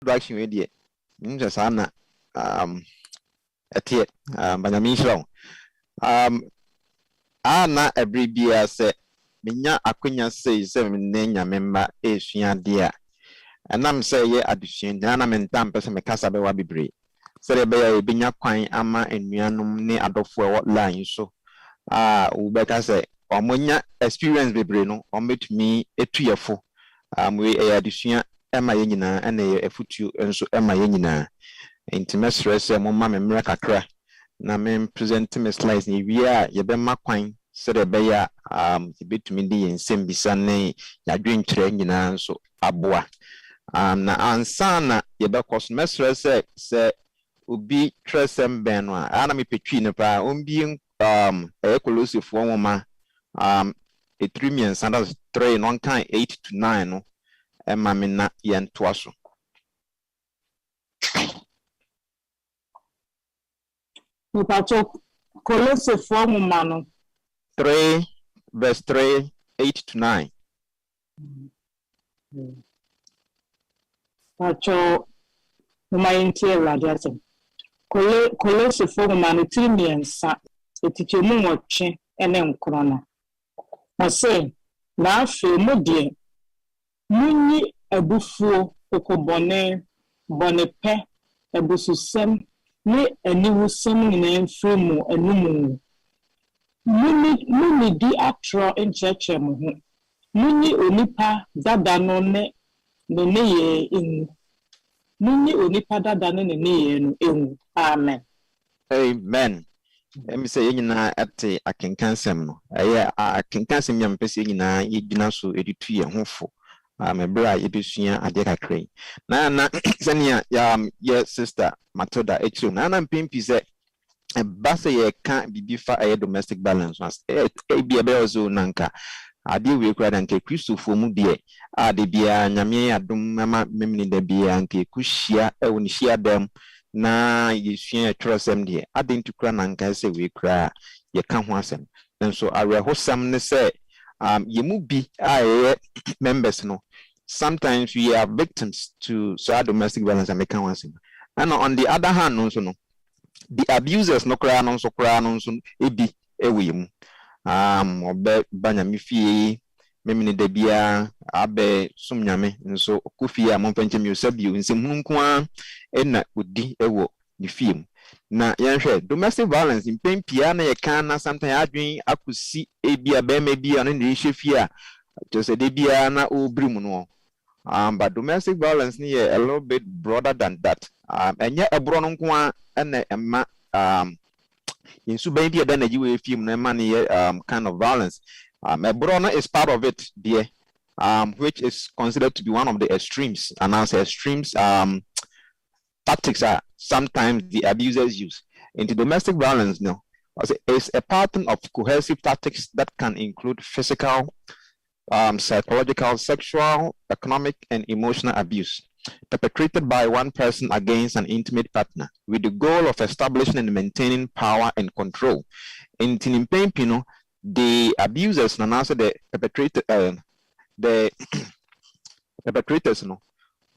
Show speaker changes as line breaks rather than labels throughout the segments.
introduction with you. Just Anna at it, Benjamin Show. Anna every beer said, Minya Aquina says 7 name member Asian dear. And I'm saying, addition, Dana and Tampers and Casabewa Bibri. Say, Binya Quine, Ama, and Mianum ne Adolfo what line so. Ubeka say, or Munya experience Bibrino, or meet me a 3 or 4. We addition Emma Yenina and a foot and so Emma Yenina. Intimate stress, Mamma and Miraca cra. Na men present me slice ni via Yabema Quine, said a bear, bit me the and same bisane, ya drink train so abwa. Na ansana yebekos mesre se ubi tresem benwa ana me petwi ne pa ombi ekolosif wonma e 3 million sandals 3 non kan 8 to 9 no e ma me na yen toaso
Mupacho kolosif wonma no
3 verse 3 8 to 9
Pacho Umayinti radiatum. Kolose for manitimiansa, etichemu watching and corona. I say, now feel muddy. Muni a buffo, Ocobone, Bonepe, a bususem, ne a new summon name fremo and numu. Muni di atro in church. Muni unipa, dadanone. Nene in Muni unipada than in Amen.
Amen. Let me say, at I can cancel no. I can cancel young person in a so edit and hopeful. I'm a bride, it is here at the crane. Na Senia, your sister Matilda, Nana Pimpy said, a basse can't be before a domestic balance was a be a belzo nanka. I deal with Cradante Christopher Mudie. De bia nyame adom mama memni de bia nke kuhia ewoni hia dem na yesua atwrosem de adintu kra na nka se we kra ye ka ho asem nso awehosam ne se yemu bi members no sometimes we are victims to domestic violence and make ho asem and on the other hand no the abusers no kra no so ebi ewemu obe banyame fie memini de bia abe sumnyame nso okufi a monfanche mi osabio nse hunkuan ena odi ewo ni film na yanhwe domestic violence impempia na ye kan na sometimes adwen akusi ebia be me bia no ne hyefi a to se de bia na obrim no but domestic violence ni a little bit broader than that enye ebro no nkoa ena ema insu be bia da na jiwe film na ema ni kind of violence. Brona is part of it, dear, which is considered to be one of the extremes. And as extremes tactics are sometimes the abusers use. Into domestic violence, no, it's a pattern of cohesive tactics that can include physical, psychological, sexual, economic, and emotional abuse perpetrated by one person against an intimate partner with the goal of establishing and maintaining power and control. In Tinimpempino, the abusers and also the perpetrators, no,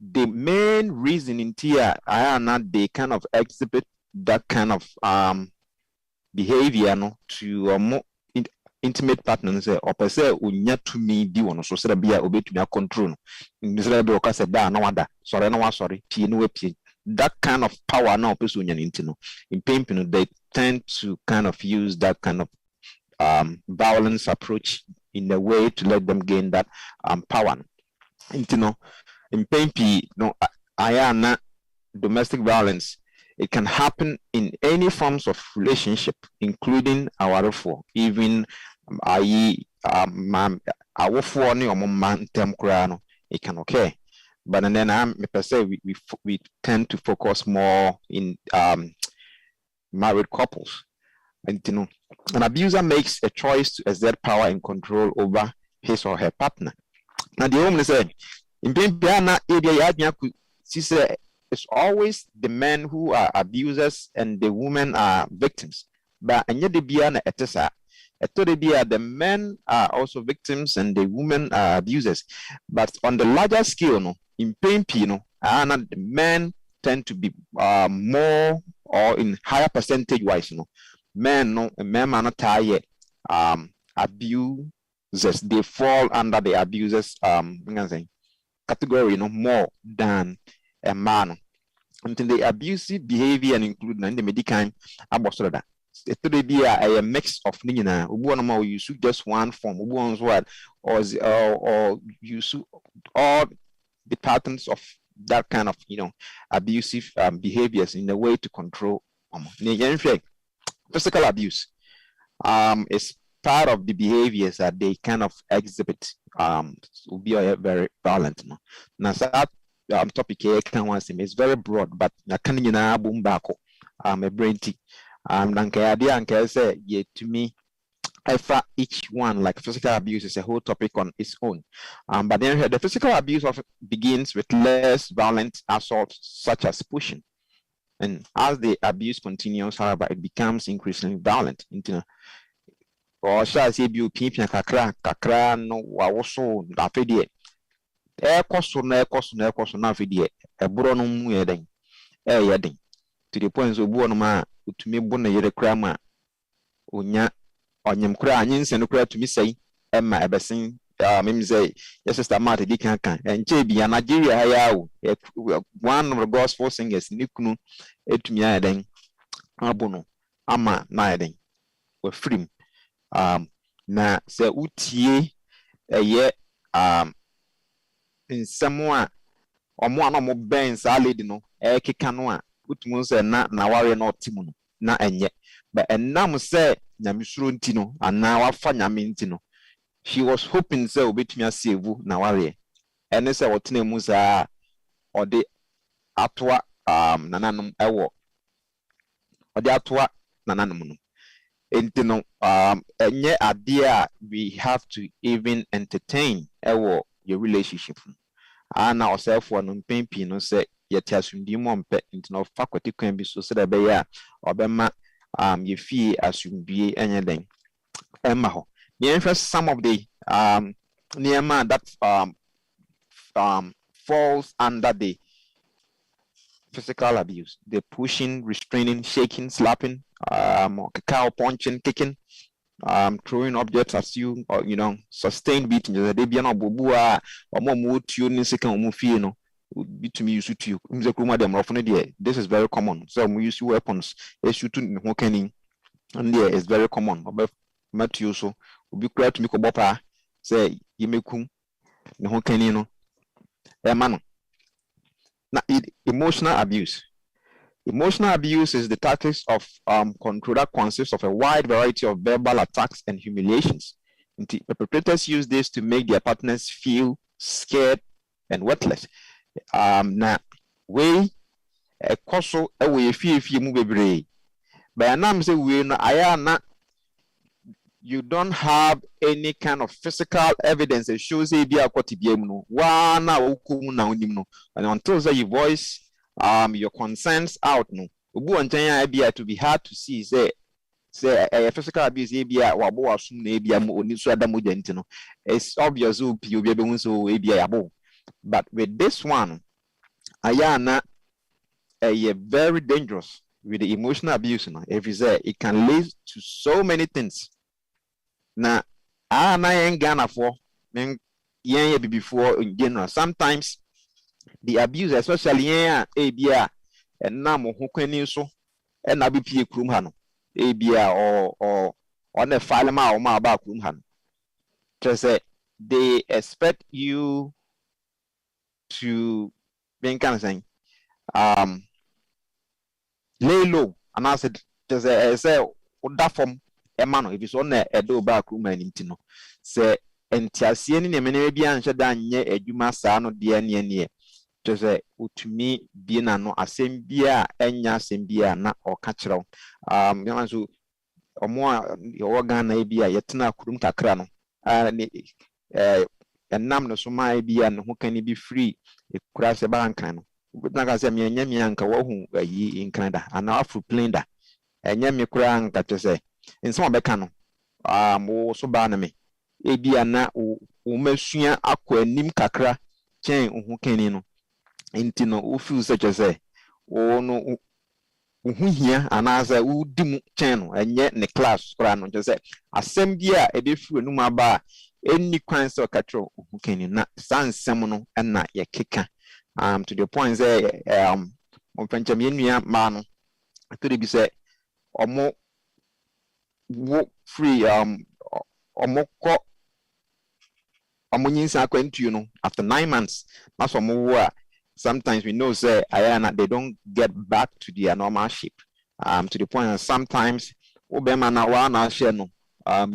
the main reason in here are not they kind of exhibit that kind of behavior, no, to more intimate partners or per se unya to me di one so say be obey to me control. This be because say da no wada sorry pie no pie that kind of power now person unya intino in pimping they tend to kind of use that kind of violence approach in a way to let them gain that power. Intino in pimpi no ayana domestic violence. It can happen in any forms of relationship, including our for even our for ni man term krano. It can occur, but then per se we tend to focus more in married couples. And you know, an abuser makes a choice to exert power and control over his or her partner. Now the woman said, in Pimpiana area yadnya it's always the men who are abusers and the women are victims. But the men are also victims and the women are abusers. But on the larger scale, no, in Pimpi, no, and men tend to be more or in higher percentage wise, men no men are not tired abusers, they fall under the abusers category more than a man. Until the abusive behavior and include the medical abosoda. It could be a mix of nina, or you use just one form, or use all the patterns of that kind of abusive behaviors in a way to control physical abuse is part of the behaviors that they kind of exhibit will be very violent. Now that topic here is very broad, but I can't boom back a brain tea. Idea and say to me each one like physical abuse is a whole topic on its own. But then the physical abuse begins with less violent assault such as pushing. And as the abuse continues, however, it becomes increasingly violent. Or shall I say, you people kakra no also that video. Air cost no video. A brono mueding. Yading. To the point of Buonoma to me bona yere krama. Unya onyem kra anyins and kra to me say Emma Ebesin. Mimi say yes, sister Marty Dikanka and JB Nigeria Hayao. One of the gospel singers Nikunu etumia den abono ama na den we free na se utie eye nsemo a omo na mo ben sa lady no keka no a utumu se na ware na otimu no na enye but enam se nyamesuro nti no ana wafa nyame nti no she was hoping say obetumi asevu na ware ene se wotena mu sa ode atwa nananum ewo ode atwa nananum no enti no enye ade a we have to even entertain ewo your relationship ana oself no mpempi no se yeti asumdi mo mpe enti no faculty kwan bi so se be ya obema ye fie asumdie enye den emma ho some of the near that falls under the physical abuse, the pushing, restraining, shaking, slapping, cow punching, kicking, throwing objects at you, or sustained beating. They be no bubua or more mood tuning second mufie no to me use to you. This is very common. So we use weapons, a shooting in and there is very common. Matthew so be clear to me bopa say yimekum ne ho kani no emano na emotional abuse is the tactics of control that consists of a wide variety of verbal attacks and humiliations. The perpetrators use this to make their partners feel scared and worthless. Na we koso e we fie mu bebre but anam say we no aya na you don't have any kind of physical evidence that shows no and until you voice your concerns out no to be hard to see say a physical abuse it's obvious but with this one ayana very dangerous with the emotional abuse if you say it can lead to so many things. Na na yen Ghana for yen before in general. Sometimes the abuse, especially yen abia and na mo ho kwani so e na be pie krum ha no abia or on the file ma o ma ba krum ha no. Just say they expect you to being kind of saying lay low and I said just say that form Emano, if it's on a do back room and intino. Say, and Tiasian in a Menabian Shadan ye a Juma Sano near. Just say, to me, being no assembia, enya sembia, na or catchero. Yamanzu or more your organ abia, yetna kurumta crano. And nam no soma be and who can be free if crash a bankano. But Nagasam Yamianka, who ye in Canada, and awful plainer. And Yami Kran, that say. In some becano, so baname. Ebia na o mesua akwa nim kakra chen ho kanino. Inti no wo feel such as say o no who here and as a who dim channel and yet in the class crown just say assembly a bit through no maba any kinds of control who can you not stand seminal and not your kicker to the point say on French man could be say or more free or more you know after 9 months that's what more sometimes we know say they don't get back to their normal shape to the point that sometimes obema na wa na share no no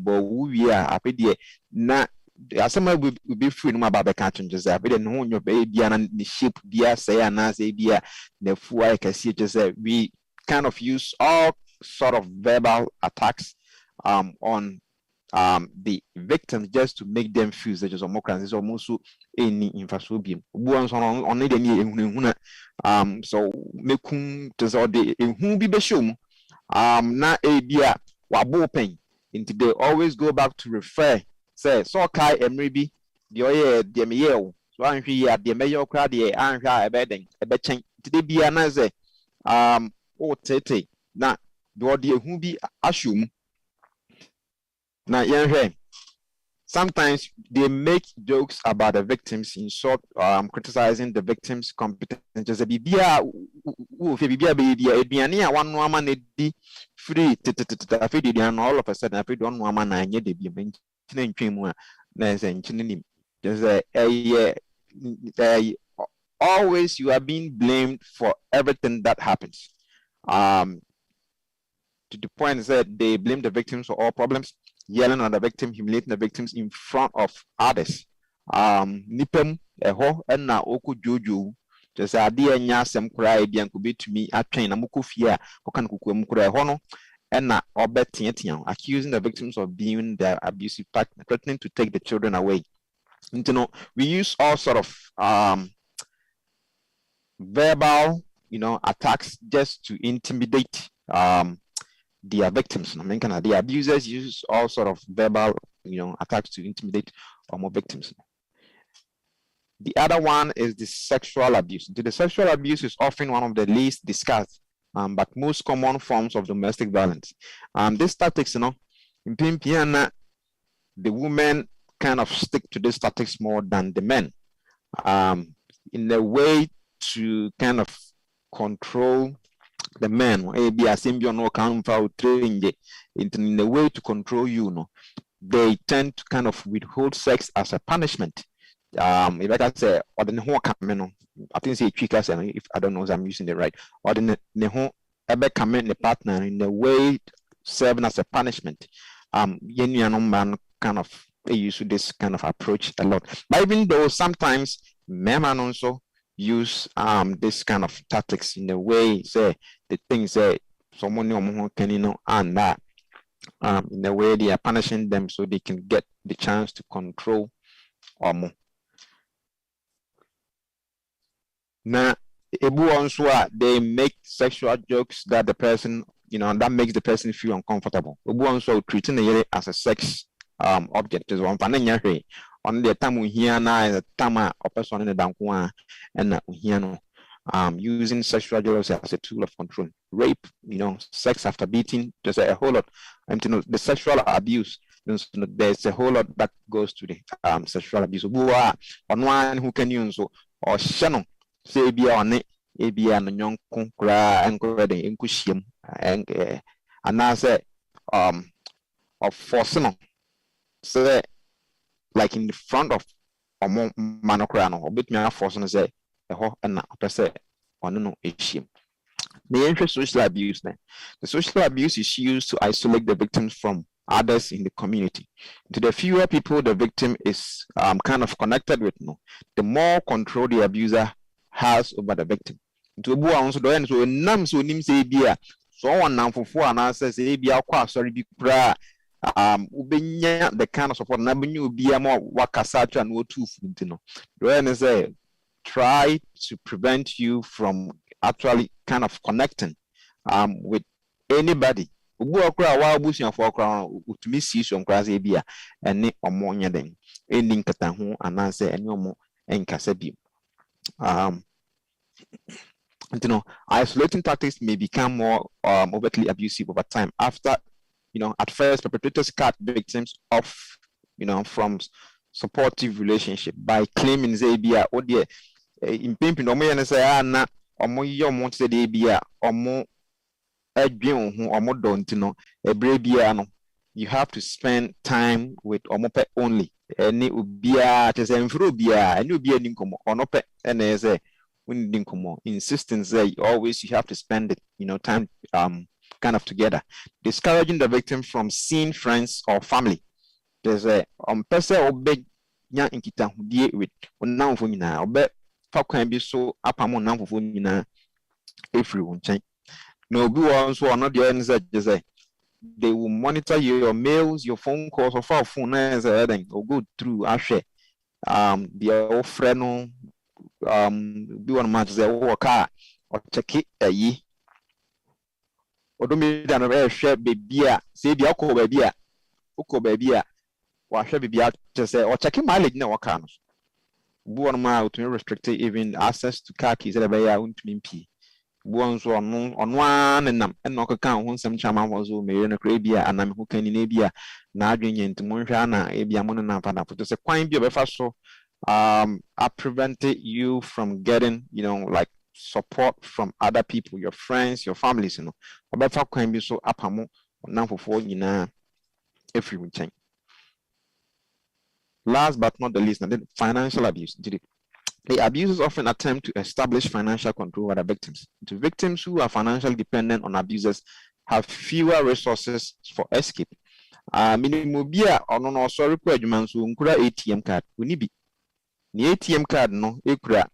but we are apedie na asema will be free no about the catching just apedie no nyo baby and the shape bia say na say bia the fuwa can see just we kind of use all sort of verbal attacks on the victims just to make them feel such as is almost any infrastructure. So making to who be shown na idea wabo pen into they always go back to refer say so kai emribi the oye the meyel so an hwi ya the meyo kra the anhwa ebeden ebechen today bia na say o tete na the who be assume now, sometimes they make jokes about the victims in short, criticizing the victims' competence. Just a bibia, one woman free and all of a sudden, I feel one woman I need to be always you are being blamed for everything that happens. To the point that they blame the victims for all problems, yelling at the victim, humiliating the victims in front of others. Nipem eho na oku jojo just idea nya sem kura e bian ko betumi atwen na mokofia okan kokuam kura eho no na obetian accusing the victims of being the abusive partner, threatening to take the children away. You know, we use all sort of verbal, attacks just to intimidate their victims. I mean, the abusers use all sort of verbal, attacks to intimidate more victims. The other one is the sexual abuse. The sexual abuse is often one of the least discussed, but most common forms of domestic violence. These tactics, in Pimpiana, the women kind of stick to these tactics more than the men, in a way to kind of control the men, maybe a symbion no count for training in a way to control you. They tend to kind of withhold sex as a punishment. If I can say, or the whole camino, I think say trickers, and if I don't know if I'm using it right, or the whole ever comment the partner in a way serving as a punishment. Man kind of use this kind of approach a lot. But even though sometimes men also use this kind of tactics in a way, say the things say someone can and that in the way they are punishing them so they can get the chance to control or more. Now, they make sexual jokes that the person, that makes the person feel uncomfortable. Also treating it as a sex object is one thing. On the time we hear now is a time a person in the dankwa and using sexual jealousy as a tool of control. Rape, sex after beating, there's a whole lot. And the sexual abuse, there's a whole lot that goes to the sexual abuse. On one who can use or shannon, say be on it, be an young kunkra and go ready in kushim and I say of forcing so like in the front of a manocrano or bit me forcing say a ho and a say on no issue. The interest social abuse then. The social abuse is used to isolate the victims from others in the community. To the fewer people the victim is kind of connected with, the more control the abuser has over the victim. To bu on so do en so nam so nim say bia so on nam fofo anasa say bia kwa sorry bi kura ubenya the kind of support na benyu bia mo wakasa twa na otu funtino. Do en say try to prevent you from actually kind of connecting with anybody. Ubu okra wa abusiafo okra utumi si so nkra say bia ene omo nya den ending kata ho anasa ene omo enkasa bi. Um, isolating tactics may become more overtly abusive over time after, at first perpetrators cut victims off, from supportive relationship by claiming they be a in pimping or may say na omo yomo say they be a omo edwin ho omo don't ebre bia no you have to spend time with omo pe only any ubia te say mfro bia any ubia ni nkomo ono pe na say when you insistence there always you have to spend it time kind of together, discouraging the victim from seeing friends or family. There's a person obey nya nkita hudie with onamfo nyina obe fa kwan bi so apamo onamfo nyina every one chain no obi won so ono de en say they will monitor your mails, your phone calls, or phone na say or go through ahwe the friend no bi one match say work or check it ayi odomi da no hwe bebia say bia ko bebia uko bebia wa hwe bebia to say or check mileage na waka no bu one ma to restrict even access to car keys that be ya untumi mpi bu one so ono anenam eno kaka ho nsem chama ho so me no kra bia anam ho kan ni bia na adwenye ntimo hwa na e bia mo na pada to say kwan bia be fa so I prevented you from getting, like support from other people, your friends, your families, About can be so apamo now for every chain. Last but not the least, and then financial abuse. The abusers often attempt to establish financial control over the victims. The victims who are financially dependent on abusers have fewer resources for escape. Minimobia or no sorry adwuma so nkura ATM card oni bi the ATM card no ekura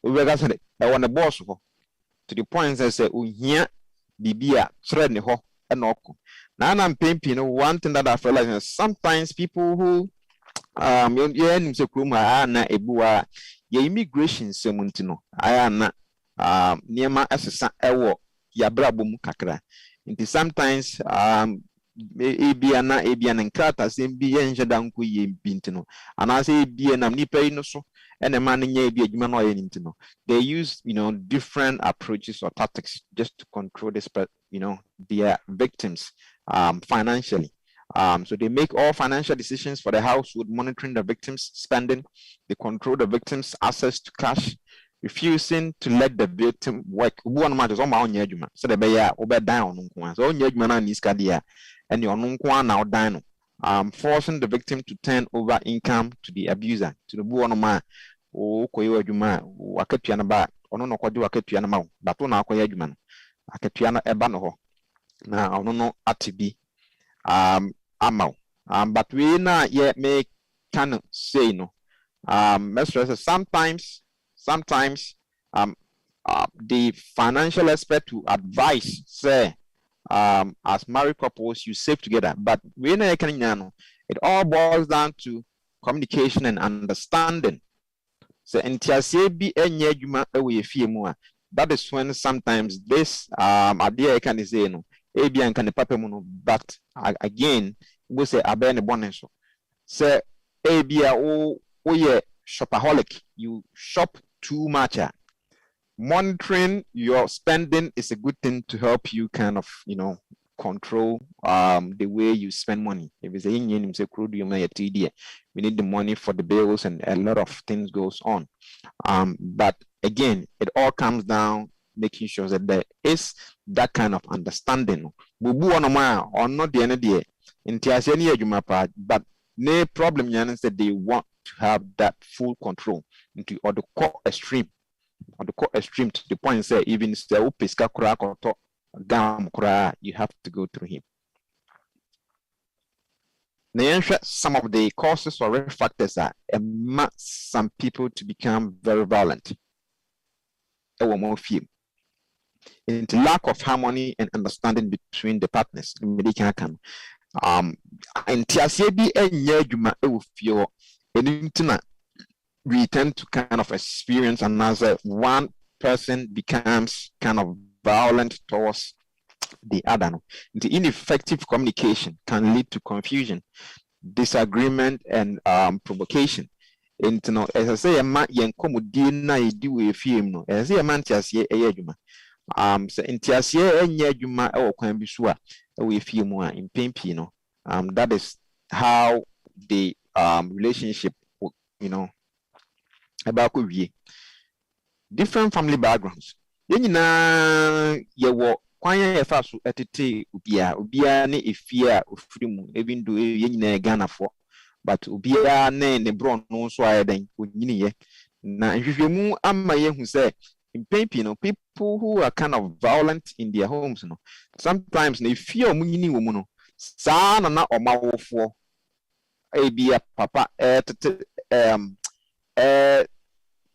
we ga say e won the boss ho to the point say ohia bibia thread ne ho e no ko na na mpempi no one thing that I feel like sometimes people who you nim say kroma na ebuwa ye immigration semunti no aya na niema asesa ewo ya brabom kakra nti sometimes ebia na nkrata sembi ye njeda nko ye binti no anase ebia na nipa yi no so ene man nya ebia adwuma no ye ninti no they use different approaches or tactics just to control this their victims financially. So they make all financial decisions for the household, monitoring the victims' spending. They control the victims' access to cash, refusing to let the victim work. One matter is on my own judgment. So the bear over down. So on judgment on this cadia, and your non now down. Forcing the victim to turn over income to the abuser, to the one ma o koyo juma waketuana ba ono no kwadi waketuana ma bato na akoya juma no aketuana eba no ho na ono no atibi amount. But we na yet may can say no. Sometimes the financial expert to advise say as married couples you save together. But we na can it all boils down to communication and understanding. So NTSA enye juma ewe fie mu a that is when sometimes this idea can say no ebian can papa mu no but again we say abene bonenso say ebia o ye shopaholic you shop too much. Monitoring your spending is a good thing to help you kind of control the way you spend money. If it's a union say crude you may we need the money for the bills and a lot of things goes on. But again it all comes down making sure that there is that kind of understanding. Bubu onoma or not the end but no problem is that they want to have that full control into or the core extreme to the point say even you have to go through him. Some of the causes or risk factors are some people to become very violent. Into lack of harmony and understanding between the partners. We tend to kind of experience another one person becomes kind of violent towards the other. The ineffective communication can lead to confusion, disagreement, and provocation. Intino, as I say, a man, yen commodine, na do a film, no, as a man, Tiasie, a yajuma. So in Tiasie, and yajuma, or can be sure, we feel more in Pimpino. That is how the relationship, about could be different family backgrounds. Then you wo kwanya ye fa so etete obia ne efia ofirimu even do ye nyina Ghana for but obia ne bron no so ayeden onyini ye na nhwehwemu ama ye hu say impempi no people who are kind of violent in their homes no sometimes na efia omunyini wo mu no saa na omawofo ebia papa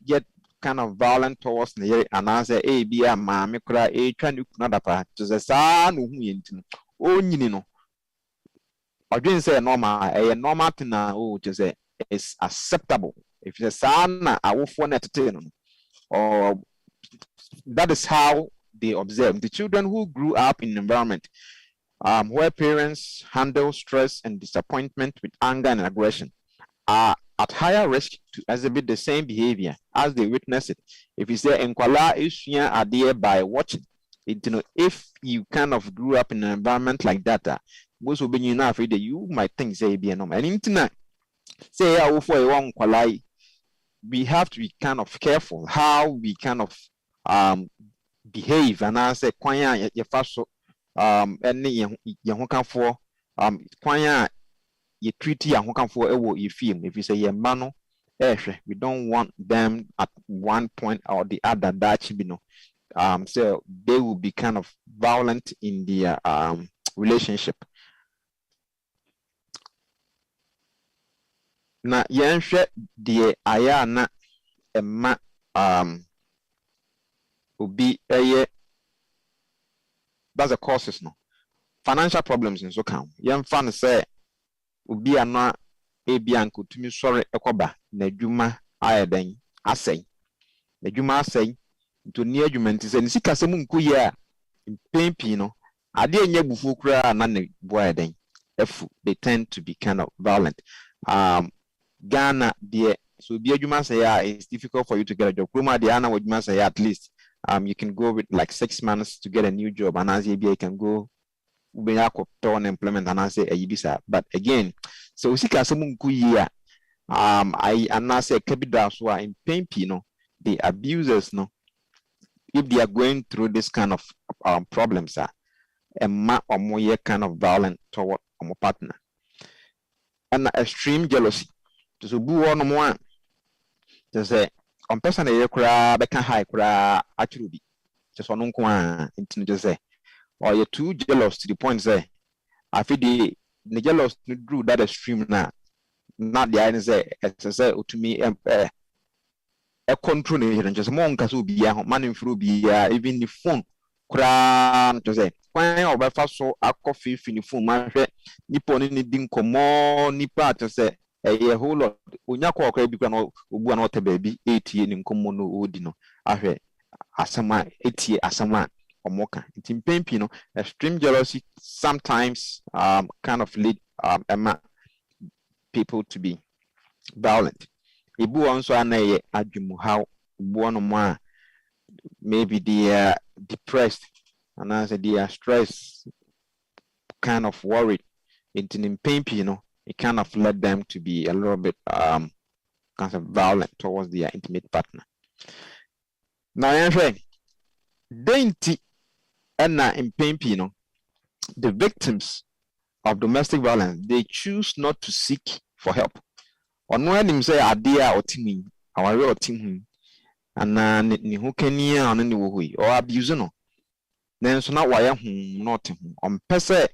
yet kind of violent towards the and answer a be a mammy cry a trying to not apart to the son who yintin oh no I didn't say normal a normal thing now to say is acceptable if the son I will phone at or that is how they observe the children who grew up in an environment where parents handle stress and disappointment with anger and aggression are at higher risk to exhibit the same behavior as they witness it. If you say enkwala isua adie by watching, if you kind of grew up in an environment like that, most of you know afraid that you might think say be normal. And internet say for a one kwala, we have to be kind of careful how we kind of behave and I say kwanya ye faso any ye for kwanya you treat ya for a film if you say ye mano we don't want them at one point or the other that you know so they will be kind of violent in their relationship na yenhwe de aya na emma obi that's the causes no financial problems in so count yemfa no say obi ana ebia nkotumi sori ekoba na adwuma ayeden asɛn na adwuma asɛn to ni adwuma ntise ni sika sɛm nkoyi a mpempi no ade enya bufu kura na ne bo ayeden efu they tend to be kind of violent Ghana there so be adwuma say it's difficult for you to get a job kuma there na adwuma say at least you can go with like 6 months to get a new job and as you can go unemployment and I say a but again so sika some year I say capital so in pempi no the abusers no if they are going through this kind of problems a ma or more kind of violent toward my partner and extreme jealousy to so bu one more to say on person a kura be can high kura actually be just on nko into just say or you're too jealous to the point say I feel the jealous to do that extreme now not the idea say to me a control and just more nkaso bia man through bia even the phone kra to say when or by so a coffee in the phone man nipo ni din komo nipa to say a whole lot onya kwa kwa bi kwa no obu na ota baby 8 ni nkomo no odi no ahwe asama 8 asama omoka impempi no extreme jealousy sometimes kind of lead people to be violent ibu also anaye adwumu how ibu no mo maybe they are depressed and as they are stressed kind of worried impempi it kind of led them to be a little bit kind of violent towards their intimate partner now dainty and in Pempino, the victims of domestic violence, they choose not to seek for help. On when him say idea or teaming, our real team, and ni who can hear on any way or abuse no. Then so not why not on per se,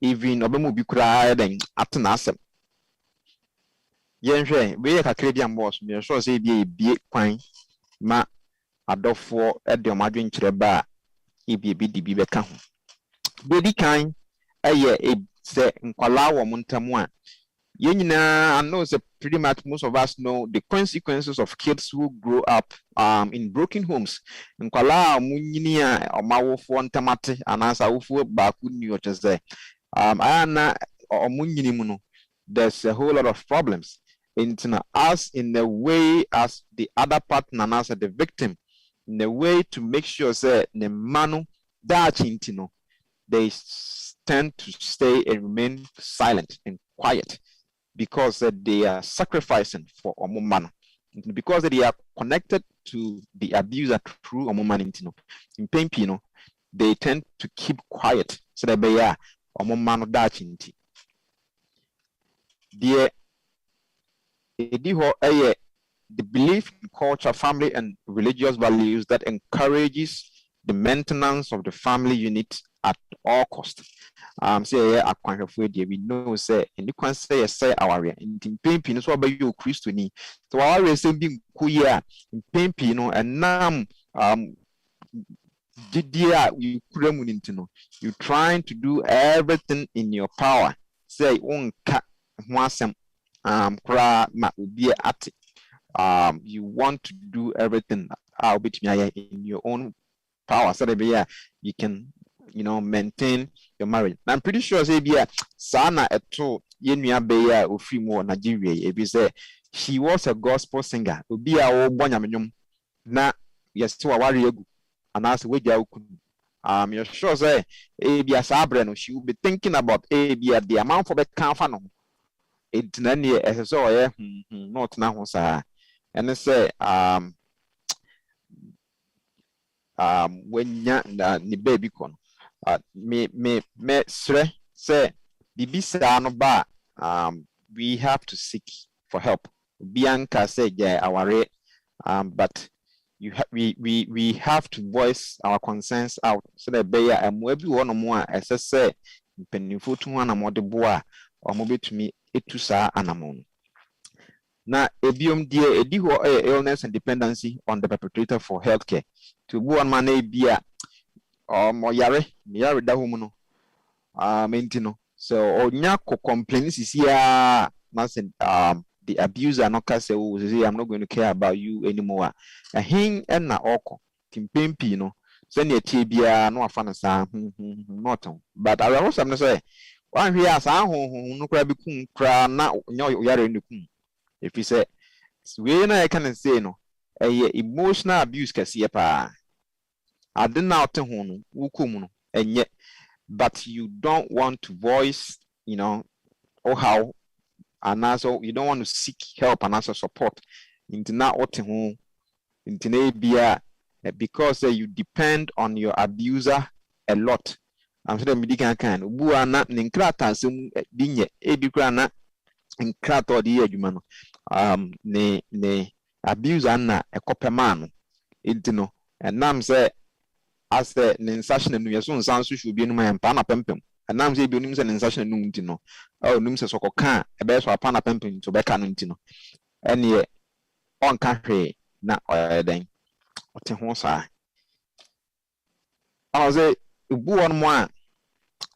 even Obamu be cried and at an asset. Yen we a Canadian boss, me sure say be a big pine, ma adofo at the Madrin Treba. EBB beka ho bedi kan say nkwala wo montamu a yenyina I know say pretty much most of us know the consequences of kids who grow up in broken homes nkwala munyini a omawofo ntamate anasa wofo baaku ni o tese ayana omunyini mu no there's a whole lot of problems as in a way as the other partner and as the victim, in a way to make sure say the manu dachi they tend to stay and remain silent and quiet because they are sacrificing for omumano, because they are connected to the abuser through omumano in pain they tend to keep quiet so that they are omumano dachi the belief in culture, family, and religious values that encourages the maintenance of the family unit at all costs. We know say, and you can say our in pain, so by you Christian. So our say being queer in pain, and now you trying to do everything in your power. Say you want to do everything in your own power so that you can maintain your marriage. I'm pretty sure say sana eto yenua beya ofimo Nigeria ebi say she was a gospel singer obi a wo bonyamenyom na yes to aware egu anase weja ukunu. You're sure say sabre no she will be thinking about the amount for the camfa no it na ne so not na ho sa and they say when the baby con me sre say bibisa no ba we have to seek for help. Bianca said our but we have to voice our concerns out so that beya every one more as I say penifo to one more the boa or mobile to me etusa anamon. Na ebiom die ediho illness and dependency on the perpetrator for healthcare. To one man bia or moyare da humuno mentino. So onyako complaints is here the abuser no ka say I'm not going to care about you anymore. A hing and na oko timpempi no so ne tie bia no afa na sa not but I also am say one here as no kra bi kun kra na nyo yare ni kun. If you say, we na can say no, emotional abuse kasiye pa. I didn't know to home, and yet, but you don't want to voice, or how, and also you don't want to seek help and also support into now home, into because you depend on your abuser a lot. I'm sure the can. Who are not ninkrata some dinye ebikra in krato di adwuma no ne abuse na ekopema no intino enam say as the sensation no yeso nsan so hwe bi no ma mpa na pempem enam say bi onim say sensation no intino onim say sokoka ebe so apa na pempem to beka no intino ene onka hwe na oyeden ote ho sa say ubu on mo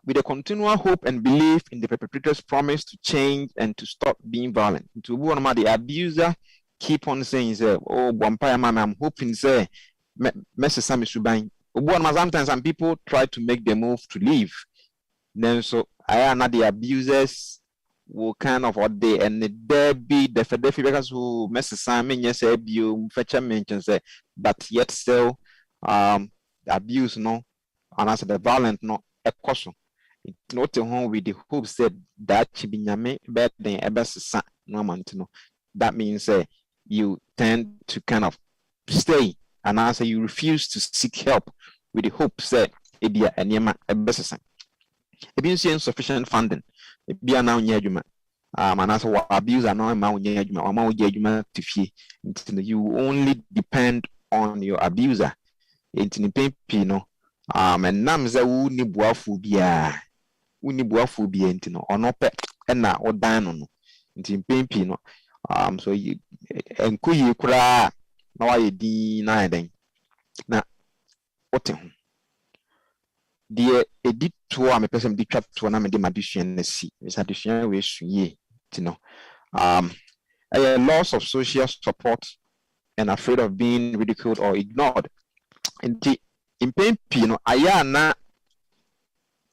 with a continual hope and belief in the perpetrator's promise to change and to stop being violent. To one of the abuser keep on saying, oh, Bompire Mama, I'm hoping, say, Mrs. Sammy Subain. Sometimes some people try to make the move to leave. Then so I am not the abusers will kind of what they and there be the because who Mrs. Simon, yes, you fetch a mention, say, but yet still the abuse, no, and as the violent, no, a caution. Not home with the hope said that she be nyame better than ever no man to know. That means you tend to kind of stay and answer you refuse to seek help with the hope said it be a nyama a best. It means insufficient funding. It be now near you and as what abuse are no amount near you or more to fee. You only depend on your abuser. It's in pain pino. And namza uni buafu bia. Unibuafu bi entino ono pe na odan no nti pempi no so enkuyi kura na waye din na eden na ote ho de edito a me person di twapto na me de madisuan na si is adisuan we suye tino a loss of social support and afraid of being ridiculed or ignored nti in pempi no aya na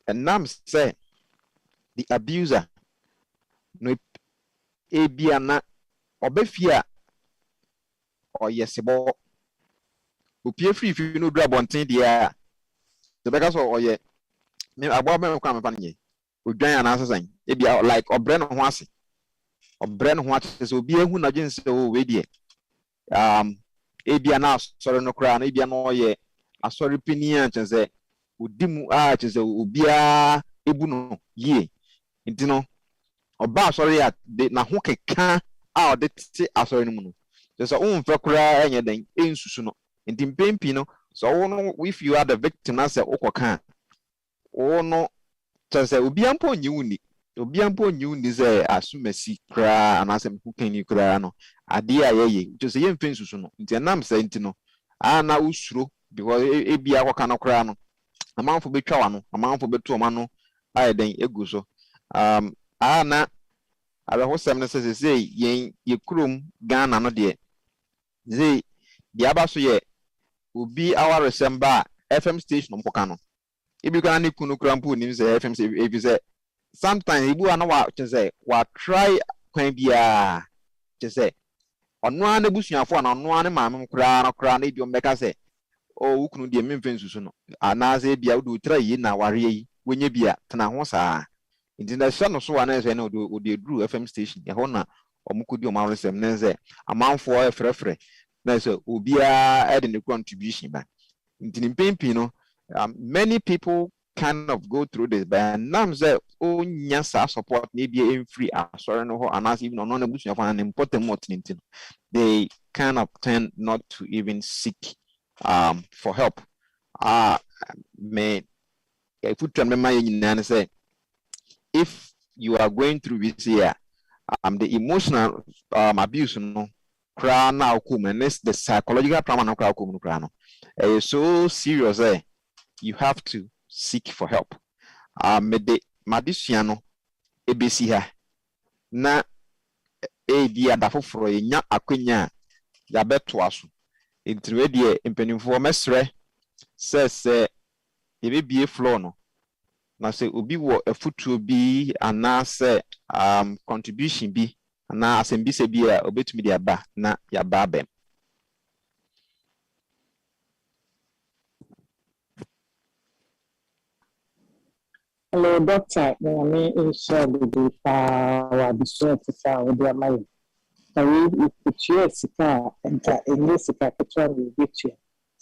enam say the abuser no ebiana obefia or yesebo opie free fi no dra bonten dia the beka so oye me abo me kwa me pa nye odwan ana asesan e bia like obre no ho ase obre no ho ase so obi ehu na dwense o we die e bia na asore no kra na e bia no oye asore pini a chense odimu a chense obia ebu no ye ntino oba asore ya na ho keka a odete asore no mu no so unfa kra enye den ensusu no ntimpempi no so wo if you are the victim na say okoka wo no say obi ampo nyiuni say asumasi kra anasem hukani kra no ade ayeye to say yemfa nsusu no ntianam say ntino ana usuro because e bia akoka no kra no amanfo betwa wa no amanfo betu oma no ayeden egu so ana abeho sem ne say yen yekrom Ghana no de ze diaba so ye obi our resemba FM station mpoka no ibi kana ne kunu krampo nim say FM say sometimes ibu ana wa say wa try kwan bia say ono ana busuafo na ono ana maame kra na ibi ombeka say o wukunu de memfen susu no ana say bia wo tra yi na ware yi wonye bia tena ho saa intina sha no so ana say na o de dru FM station e ho na omukudi omawresem ne say amanfo e frefre na so obia add the contribution ba intini pempi no many people kind of go through this but nam say onya sa support na bia free sorry no ho anas even on na busu afa na important more thing they kind of tend not to even seek for help me if you try me nyina say if you are going through this year the emotional abuse no kra na okum and this the psychological trauma na kra okum no kra no is so serious you have to seek for help me de madisua no ebesi ha na di adafoforo enya akwanya ya beto aso intwe de empanimfo mesre se ebebie floor no na se obi wo afutuo bi ana se contribution bi na asembi se bi a obetumi de aba na ya ba bem.
Hello, doctor. Me insure the power the sweat for the money. We put your sika and in this sika we get you.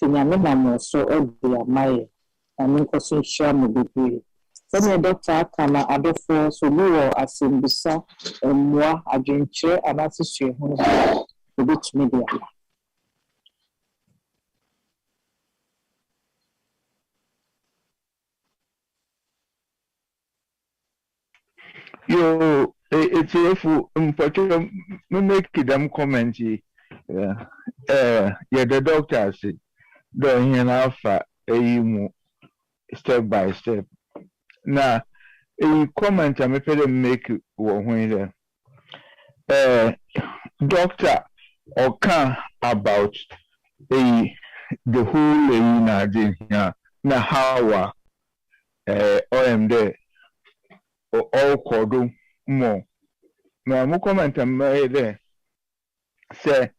Tinyame na mo so the my and me ko share me be. Send doctor kana adofo so we were asembisa emwa adwenche anasisue ho obetumi de ama.
Yo, it's if we make them comment. Yeah, the doctor said, don't you know, step by step. Now, a comment I make when doctor or can about the whole na how I'm there. All called more. Now, more comment there. Say,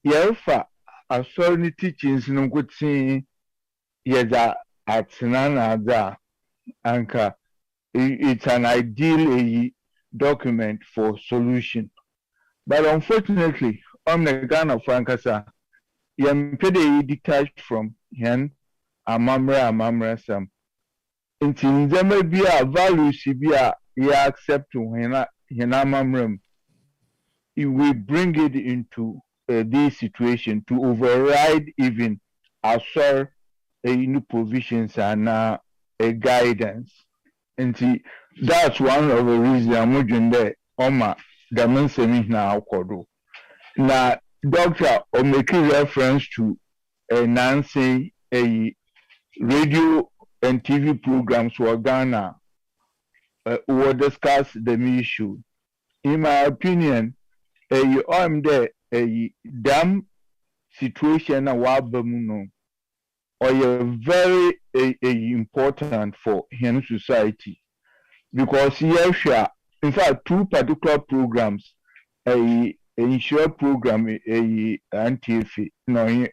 Yelfa, a sorry teachings no good seeing Yeza at Nana Anka. It's an ideal document for solution. But unfortunately, on the Ghana Francasa, Yampede detached from Hen, Amamra Sam. Until there may be a value Sibia accept to Henamamram, it will bring it into this situation to override even a new provisions and a guidance. And that's one of the reasons I'm moving there. Oma, the mentioning now, Kodo. Now, doctor, or making reference to Nancy, a radio and TV programs for Ghana will discuss the issue. In my opinion, I'm there a damn situation or very important for human society because yes, in fact, two particular programs insure program anti-fi no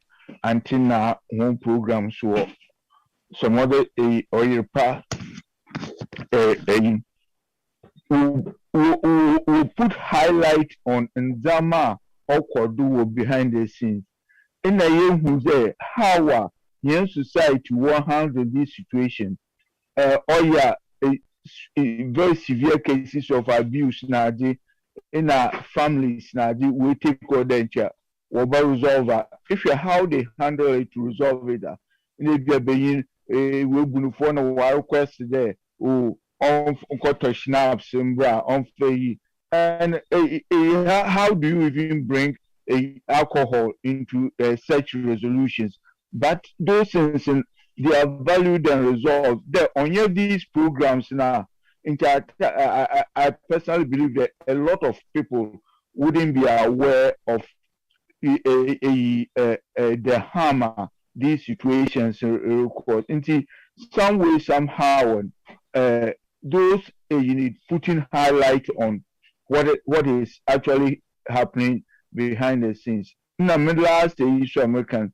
anti-na home program so some other or pa we put highlight on nzama okodo behind the scenes in a year who say how young society will handle this situation very severe cases of abuse now in our families now we take credential or resolve if you how they handle it to resolve it if you're being we going for a request there on snaps and and how do you even bring alcohol into such resolutions? But those things they are valued and resolved. On these programs now, I personally believe that a lot of people wouldn't be aware of the harm these situations cause. In some way, somehow, those you need putting highlight on what is actually happening behind the scenes. Now, last issue American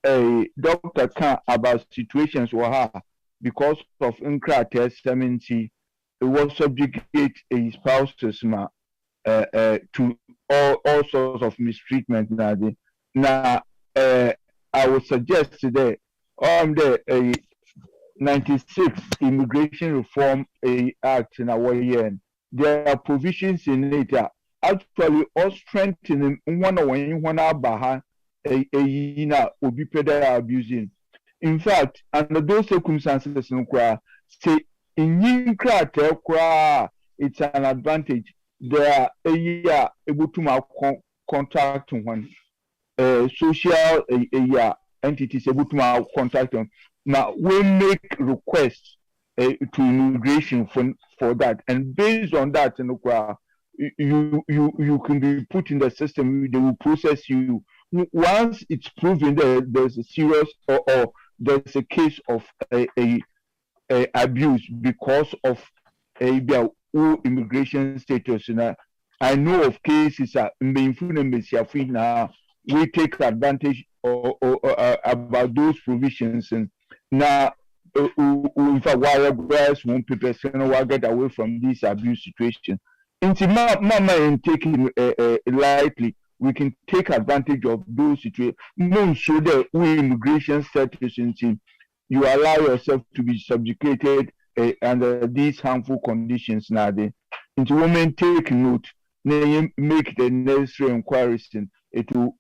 a doctor can about situations where because of incredible seminty it was subjugate a spouse's to all sorts of mistreatment now I would suggest today the 96 Immigration Reform Act in our year. There are provisions in it that actually all strengthening one baha obi pedal abusing. In fact, under those circumstances, say in it's an advantage. There are able to contact one social entities able to contact them. Now we make requests to immigration for that, and based on that, you can be put in the system. They will process you. Once it's proven that there's a serious or there's a case of a abuse because of a immigration status, I know of cases we take advantage about those provisions, and now in fact wire guys won't get away from this abuse situation. Into mama and taking lightly, we can take advantage of those situations. So that we immigration status you allow yourself to be subjugated under these harmful conditions now. Into women take note, make the necessary inquiries, and it will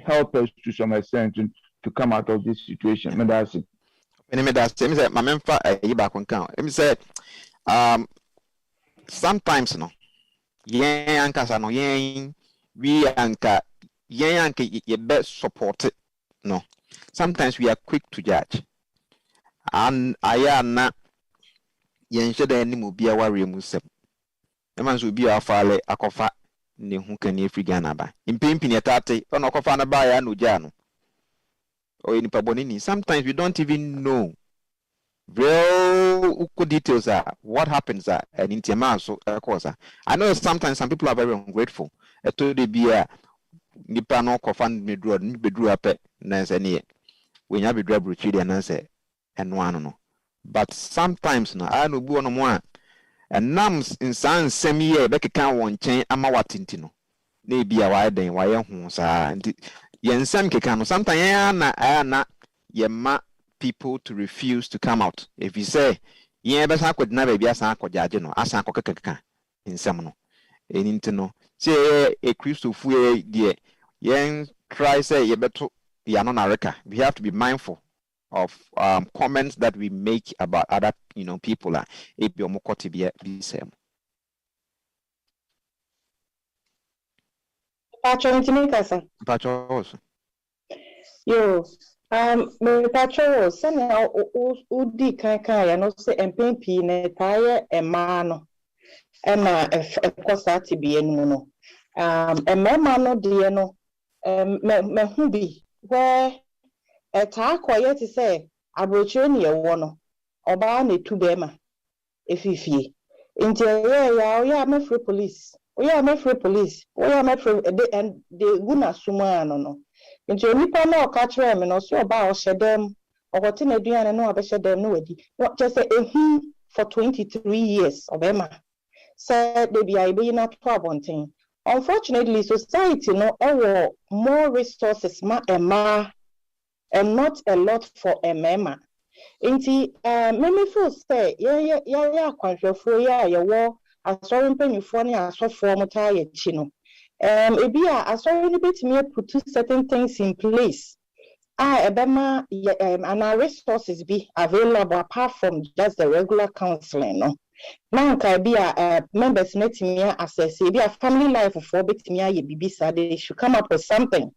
help us to some extent to come out of this situation. That's it.
Sometimes no anka no we anka ye best support it no. Sometimes we are quick to judge, and na yen shede any mu bia ware mu sem e man so bi afale akofa ne hu kan efri Ghana ba impempini etate ono akofa na ba ya no ja no o ni pabonini. Sometimes we don't even know real details are what happens and in so course. I know sometimes some people are very ungrateful. To the beer nipa no kofan bedru ape na se ne we nya bedru abruchi de na se eno ano no. But sometimes no I no bu ono mo a nams in san semi be keka won chen ama watinti no na bia wa den wa ye hu sa yensam keka no sometimes na yema people to refuse to come out. If you say yeah besa ko dina baby asan ko jaje no asan ko keka nsam no eninti no say a Christopher de yen try say ye beto ya no na reka. We have to be mindful of comments that we make about other people if you mokoti be same. Pacho
Yo me pacho sene udi kan ya no se MPP ne taye ema no na ekosa tibi enu no emema no de no me hu bi where eta akoye ti se abrochire ne yewo no oba na tu be ma efifie nti ya me free police
We are not free police. We are not free, and they wouldn't assume no. Into any panel or catch them and also about shed them or what in a do and no about shed them no. Not just a for 23 years of Emma. Said they be able not to have one thing. Unfortunately, society no more resources and not a lot for a mema. Inti many folks say yeah kwanhwefo ya wo asori mpanyufo ne asofo mota ye chi no ebi a asori ne betimi put certain things in place ebema and resources be available apart from just the regular counseling no now can be members netimi access be a family life for betimi ye bibisa they should come up with something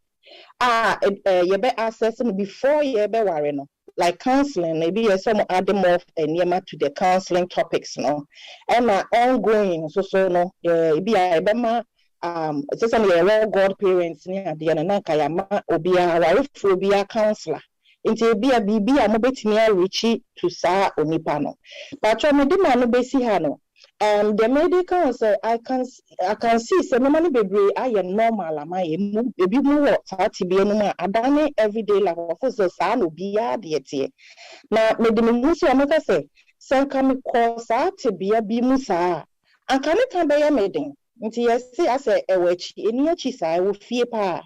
you be accessing before you be worry no like counseling, maybe some add more to the counseling topics, no, and ongoing. So no, be a bema it's some godparents near the Anakayama or be a wife will be a counselor. Into be a BB a mobit near Richie to Sa Onipano. But from a demand basi hano. The medical say I can see some money baby I am normal am I baby more to be no adane everyday life of so sa no bia de tie na me de me so amaka say san come cause to be a bi musa an kan be ya medin nti yes say e wachi eni achi sa wo fie pa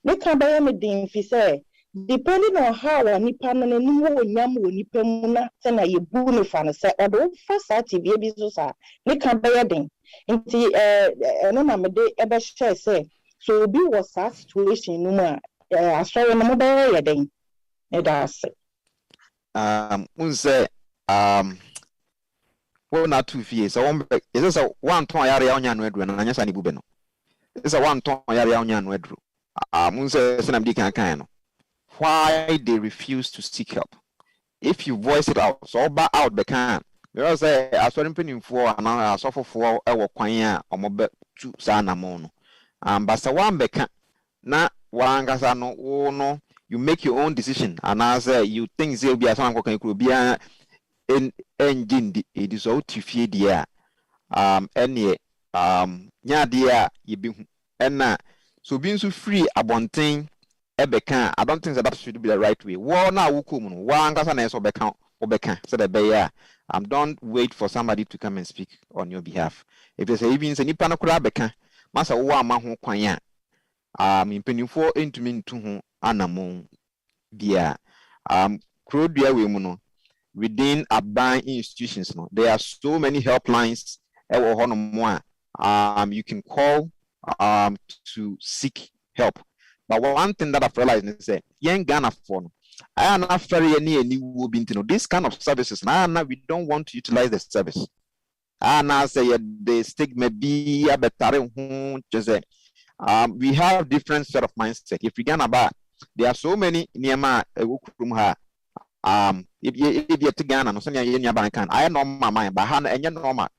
me kan be ya medin fi say depending on how nipa no ni wo nyam wo nipa mu na se na ye bu ni fa no se odo fa sa ti bi bi so sa ni kan be yedin nti no na me de e be share say so bi was that situation no ma asori no mo be yedin e da se
unse wo na two fie so one be is so one ton yare ya onya no adru na anya sa ni bube no is so one ton yare ya onya no adru unse se na bi kan no why they refuse to seek help. If you voice it out, so ba out the can. Because I saw him pinning for and I suffer for our quanya or mobe to sana mono. But so one becan na wangasano oh no, you make your own decision and as you think they'll be a song could be in engine it is out to feed dear. Any nya dear you be and so being so free abonting. Ebeka, I don't think that should be the right way. War now, wukum, wangasa na eso obeka, so the bear. Don't wait for somebody to come and speak on your behalf. If you say even say nipa no kura beka, masa wo ama ho kwanya. Impenifo entumi ntu ho anamon dia. Krodua we mu no within Aban institutions no. There are so many helplines ewo ho no mo a you can call to seek help. But one thing that I've realized is that young Ghana for I am not very any will be into this kind of services. Now we don't want to utilize the service. Now say the stigma be a better just we have different set of mindset. If we can about there are so many nearma if you're to Ghana no something in your bank I know my mind but and you normal.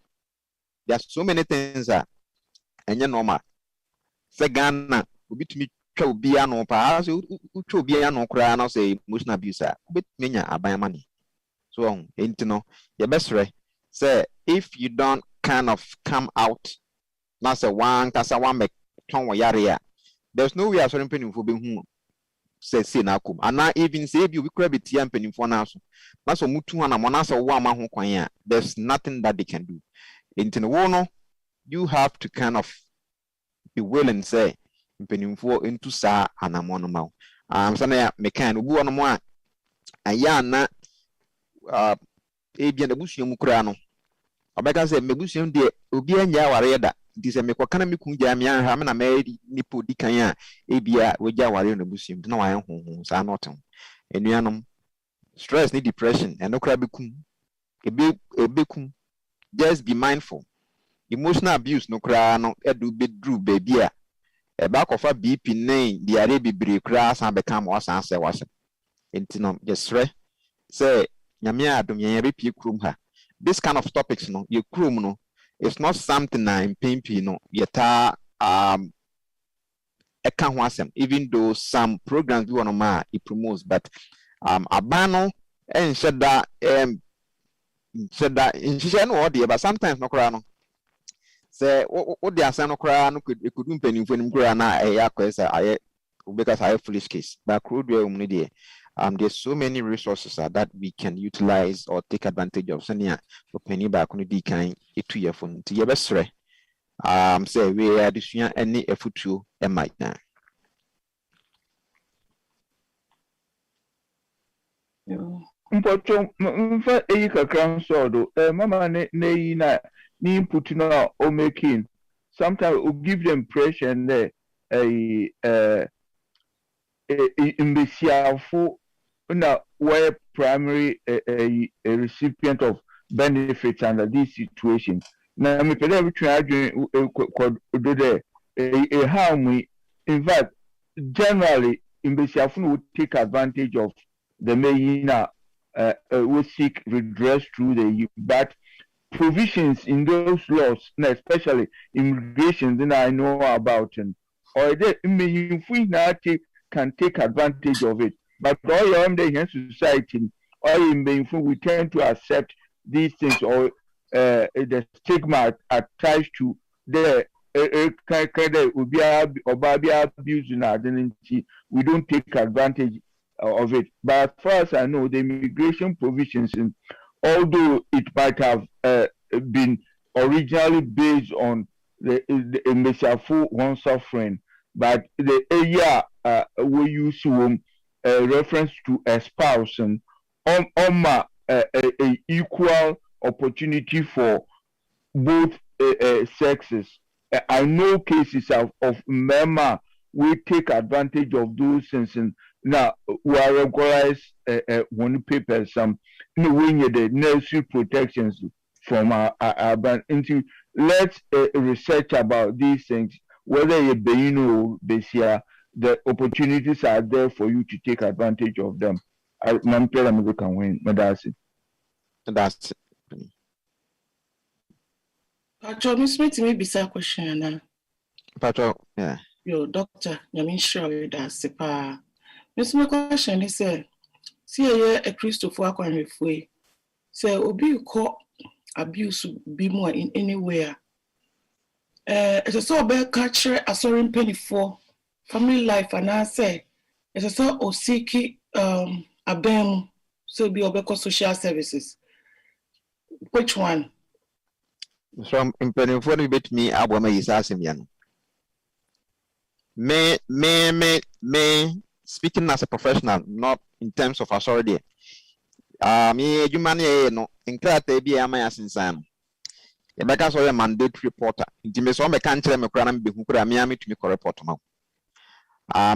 There are so many things that and you normal. Say Ghana will be to me. Bia no pa so utwo bia no kra na say emotional abuse bet menya aban money so no your best way say if you don't kind of come out na say one kasa one make ton yare there's no way asori mpanimfo be hu say na akom ana even say bi we kra betia mpanimfo na so mutu na mo na say wo ama ho kwan there's nothing that they can do no no you have to kind of be willing say mpenimfo into sa anamono maw sana ya mekan obu ono mo a aya na ebia na busua mu kura no obeka se megusua de obi anya ware da nti se mekoka na meku gya me anha me na me nipo dikan a ebia wagya ware na busua na wa honhon sa na otem enuanom stress ni depression and okra bekum ebekum just be mindful emotional abuse no kra no edu bedru baby a back of a BP name, the Arabi grass and become was answer was intinum. Yes, say, Yamia, Dumia, Krum her. This kind of topics, no, your krum, no, it's not something I'm pimpy, no, yeta, I can't want them, even though some programs do on ma, it promotes, but, Abano, and said that, in Shishan or dear, but sometimes no crano. say what the asem no kra no could mpanimfo nim kra na akwesa aye because I foolish case but crude way no dey there's so many resources that we can utilize or take advantage of senia for penny back no di kan etu ye fo nti ye besre say we adesua any efutuo e might na
Mpoto mfa eyi kakra nso do mama ne yi na ni input no o making sometimes we give them pressure and imbesiafo na where primary a recipient of benefits under this situation na me pede between adwen do there how we in fact generally imbesiafo would take advantage of the mayina will seek redress through the but provisions in those laws, especially immigration, then I know about and or they can take advantage of it. But all your own day society, or in we tend to accept these things or the stigma attached to the abuse in identity. We don't take advantage of it. But as far as I know, the immigration provisions, although it might have been originally based on the Messiafu one suffering, but the area we use reference to espousing a equal opportunity for both sexes. I know cases of Mema we take advantage of those things and now we are regularized one papers no when the necessary protections from our brand into let's research about these things whether you know besia the opportunities are there for you to take advantage of them. I'm telling you can win that's
it.
Patrol, Miss Smith, maybe say question now.
Patrol, yeah.
Yo, doctor, I'm sure that's the pa. Miss my question is see a Christopher Kwanifwe. Say obi ko abuse be more in anywhere. It's a so bad catcher a soaring penny for family life and I say it's a so osiki a bem so be obeko social services. Which one?
So in penny for me bet me aboma is asimian. Me speaking as a professional, not in terms of authority. Me human no in krate bi am asinsan. E beka so mandatory reporter. Nti me so me kan kire me kura na me kura me am tumi ko report ma.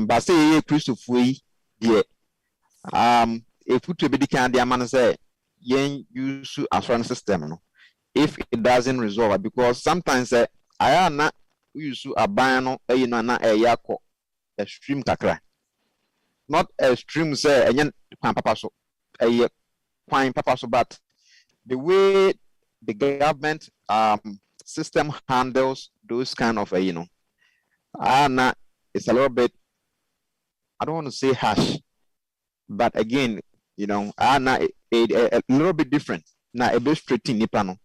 But say ye Christopher yi de if you be kan de am say yen use assurance system no. If it doesn't resolve because sometimes I na we use a ban no na yako extreme kakra. Not extreme say enyen kwan papa so kwan papa so but the way the government system handles those kind of na it's a little bit, I don't want to say harsh, but again na a little bit different na a bit straight nipa no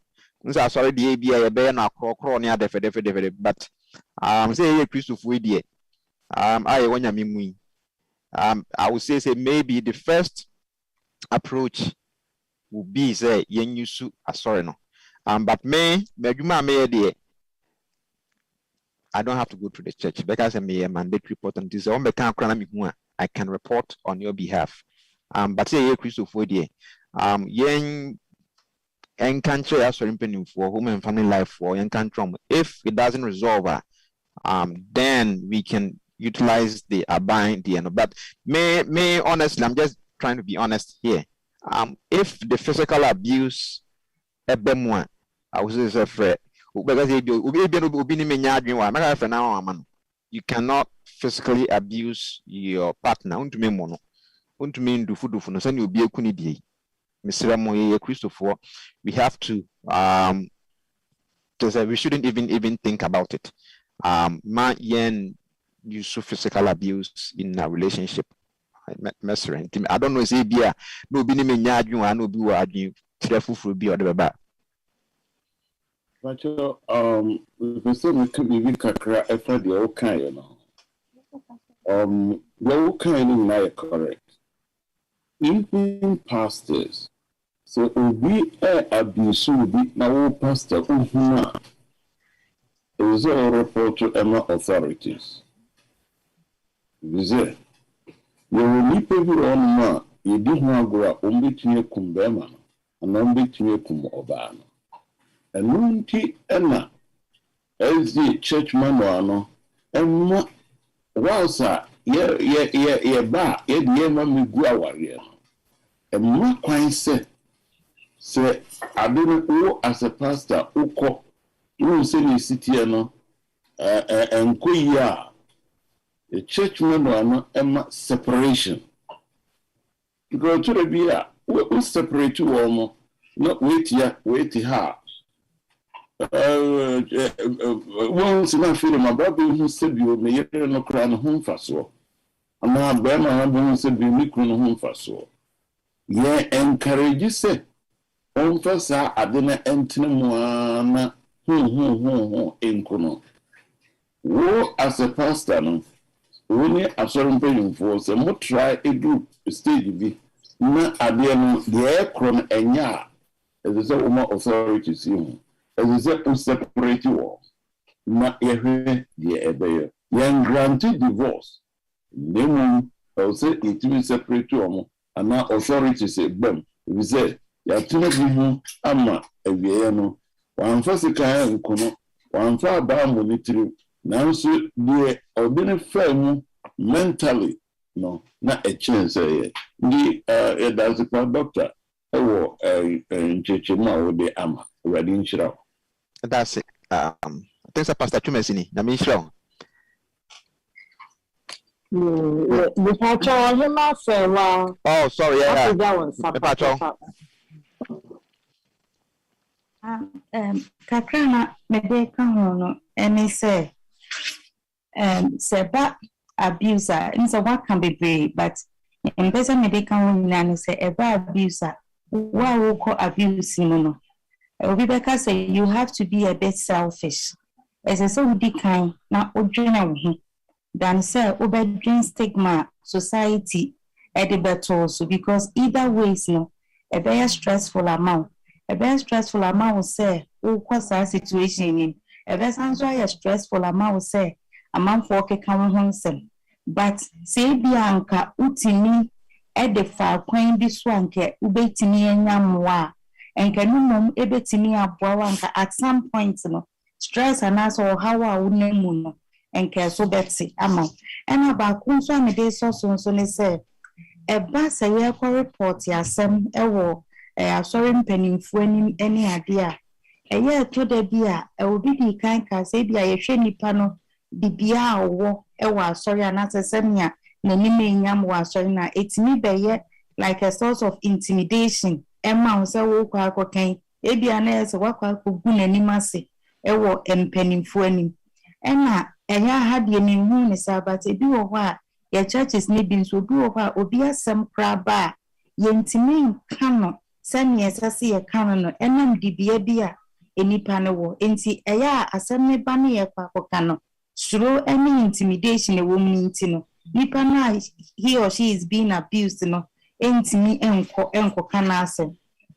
nso sorry the ABI be na krokro ne adefe but say ye Christopher die I wanya mimu I would say maybe the first approach would be say yen use sorry no but me there I don't have to go to the church because I'm a mandatory report and this I can report on your behalf but say ye Christopher die yen and country as for home and family life for young country. If it doesn't resolve, then we can utilize the abide the end. But may honestly, I'm just trying to be honest here. If the physical abuse a bemwa, I was say afraid because you cannot physically abuse your partner. Mr. Moye Christopher, we have to we shouldn't even think about it. Ma yen use physical abuse in a relationship. I don't know say bia no bi ni menya adwun no bi wa adwun trefu be or the baba.
Pacho, the same could be kakra after the old kind, you know. The old kind is not correct. Even pastors, so we abuse be now pastor who is a report to Emma authorities. Visit. You will need people on ma, you did not grow up on between a kumbema and on between a kum obano. And Munti Emma, as the church manuano, and what was that? Ye ba, ye dear mammy guawaria. And what quite said, I didn't go as a pastor, Oko, you say you sit here no, and Kuya. The church manuano, Emma separation. You go to the beer, we separate you almost, not wait here, once in a film, my brother who said you may no crown home for so. And now, Bama who said be micron home for so. Ye encourage you say, on first, I didn't enter one in Kuno. Wo as a pastor, no, only a certain paying for some more try a group stage be not a dear the air cron and ya as a woman authorities you. As a separate war, not every year, young granted divorce. Name will say it will separate you, and now authorities say, Bem, we say, Yatina, Amma, a Viano, one first a kind of one far bound monetary, now so dear or been firm mentally, no, not a chance. The that's a doctor, or a Chechima or the Amma, ready in Shroud.
That's it. Thanks, Pastor Chumesini. Namisho. Oh, sorry. Yeah.
Kakrana medeka hono ene say seba abuser nso what can be brave but in better medeka hono na say eba abuser wa wo ko abuse no Obibeka say you have to be a bit selfish. As I say, we kind na odwena wo ho. Than say obedrin stigma society edibeto so because either ways no a very stressful amount. A very stressful amount will say o kwasa situation in a very stressful amount will say amount for ke kan ho nsem. But say bianca utimi edifa kwan bi so anke ubetimi enyamoa. And can you mom ebetimi aboa at some point no stress and also how I would name no and care so Betsy ama and about kunso me dey so ne say e ba say we report yasem ewo sorry mpanimfo anim any ade a eye to da bia e obi di kan ka say bia ye hwe nipa no bibia awo ewo asori anase semia na nime nyam wa asori na etimi beye like a source of intimidation Emma on say wo kwa kokan ebia na ese wakwa kogu nanim ase ewo empanimfo anim ena enya hadie ne hu ne sabat ebi wo ho a ye churches ne bi nso bi wo ho a obi asem kraba ye ntimi kano sami esase ye kano no enam dibia bia enipa ne wo enti eya asem ne ba ne ye kwa kokano suro any intimidation e wo mninti no nipa na he or she is being abused no entimi enko kana ase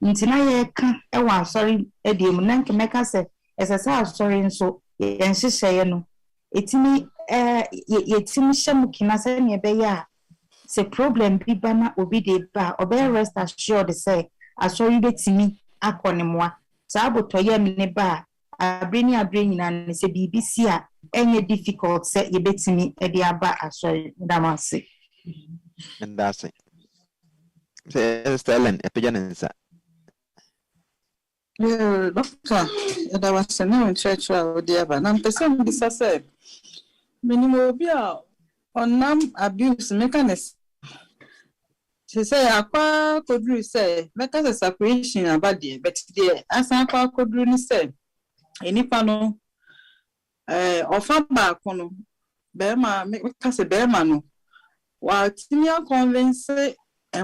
ntina ye ka ewa sorry ediem nanke meka se esesa sorry nso yenhyehyeye no etimi yetimi hyemu kina se ne be ya se problem bi bana obi de ba obe rest assured say asori betimi akonemoa sa abotoye me ne ba abreni nyina se BBC a enye difficult say ye betimi e de aba asori ndamase
and that's it. Ellen, epigenensa.
Doctor, there was a new church or the other. I'm person this I said. Minimobia on nam abuse mechanism. She say, I could really say, make us a separation about the but the as I could really say, any panel of a back on Bema, make us a Bermano. While Timia convince